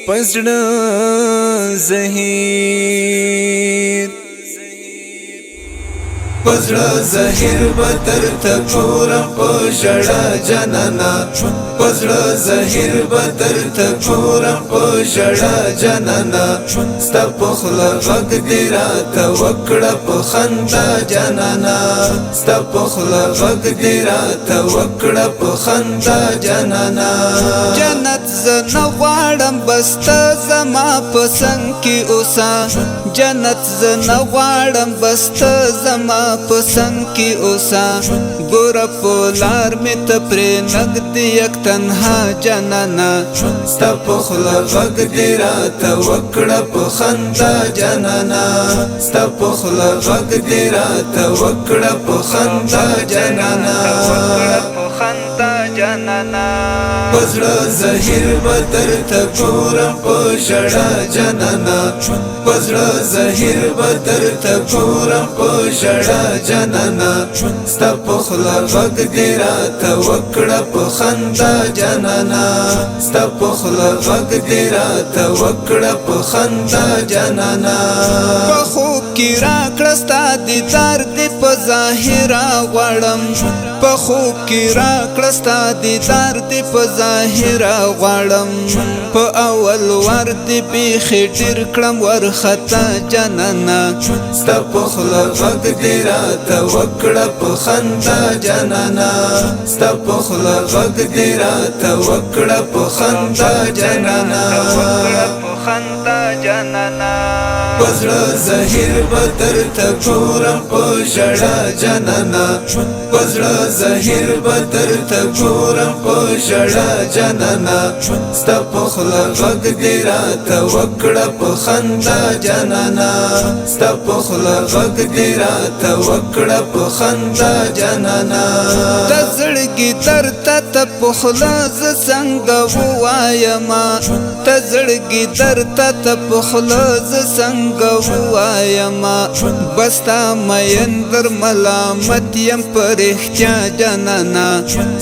پزړه زهیر پزړه زهیر بدر ته ګورم په ژړا جانانا پزړه زهیر بدر ته ګورم په ژړا جانانا ستا په خوله غږ دې راته وکړه په خندا جانانا ستا په خوله غږ دې راته وکړه په خندا جانانا جنت زه نه غواړم بس ته زما په څنګ کې اوسه جنت زه نه غواړم بس ته زما په څنګ کې اوسه ګوره په لار مې ته پرې نږدې یک تنها جانانا ستا په خوله غږ دې راته وکړه په خندا جانانا ستا په خوله غږ دې راته وکړه په خندا جانانا پزړه زهیر بدر ته ګورم په ژړا جانانا پزړه زهیر بدر ته ګورم په ژړا جانانا ستا په خوله غږ دې راته وکړه په خندا جانانا ستا په خوله غږ دې راته وکړه په خندا جانانا په خوب کې راکړه ستا دیدار دې په ظاهره غواړم په خوب کې راکړه ستا دیدار دې په ظاهره غواړم په اول ور دې بیخي ډېر کړم ورخطا جانانا ستا په خوله غږ دې راته وکړه په خندا جانانا ستا په خوله غږ دې راته وکړه په خندا جانانا پزړه زهیر بدر ته ګورم په ژړا جانانا پزړه زهیر بدر ته ګورم په ژړا جانانا ستا په خوله غږ دې راته وکړه په خندا جانانا ستا په خوله غږ دې راته وکړه په خندا جانانا د زړګي درد ته په خوله زه څنګه ووایم د زړګي درد ته په خوله زه څنګه ووایم بس تا مین در ملامت یم په رښتیا جانانا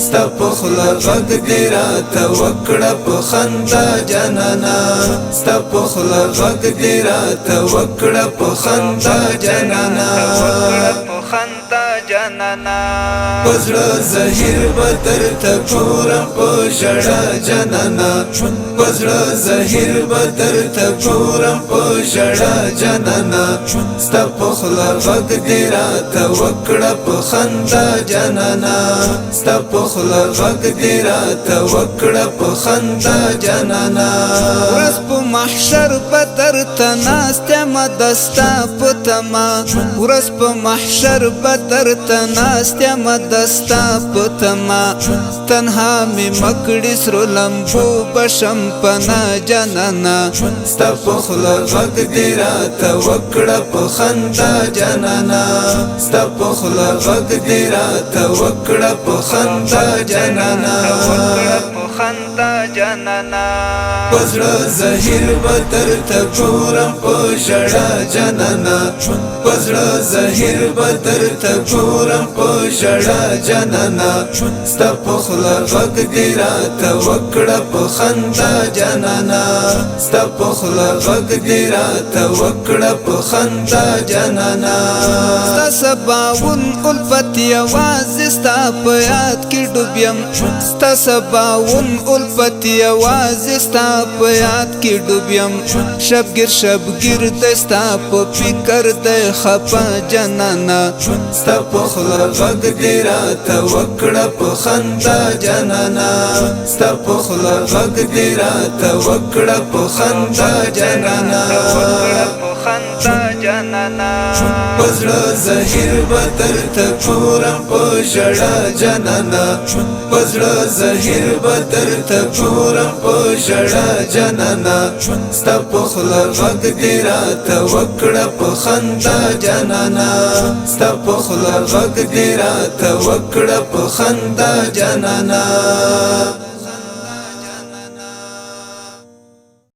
ستا په خوله غږ دې راته وکړه په خندا جانانا ستا په خوله غږ دې راته وکړه په خندا جانانا پزړه زهیر بدر ته ګورم په ژړا جانانا پزړه زهیر بدر ته ګورم په ژړا جانانا ستا په خوله غږ دې راته وکړه په خندا جانانا ستا په خوله غږ دې راته وکړه په خندا جانانا ورځ په محشر به درته ناست یم دستا په تما ورځ په محشر به درته ناست یم دستا په تما تنها مې مکړې سرو لمبو بشم پنا جانانا ستا په خوله غږ دې راته وکړه په خندا جانانا ستا په خوله غږ دې راته وکړه په خندا جانانا پزړه زهیر بدر ته ګورم په ژړا جانانا پزړه زهیر بدر ته ګورم په ژړا جانانا ستا په خوله غږ دې راته وکړه په خندا جانانا ستا په خوله غږ دې راته وکړه په خندا جانانا ستا سباون الفت یوازې ستا په یاد کې ډوب یم ستا سباون الفت یوازې ستا په یاد کې ډوب یم شبګیر د ستا په فکر د خفه جانانا ستا په خوله غږ دې راته وکړه په خندا جانانا ستا په خوله غږ دې راته وکړه په خندا جانانا پزړه زهیر بدر ته ګورم په ژړا جانانا پزړه زهیر بدر ته ګورم په ژړا جانانا ستا په خوله غږ دې راته وکړه په خندا جانانا ستا په خوله غږ دې راته وکړه په خندا جانانا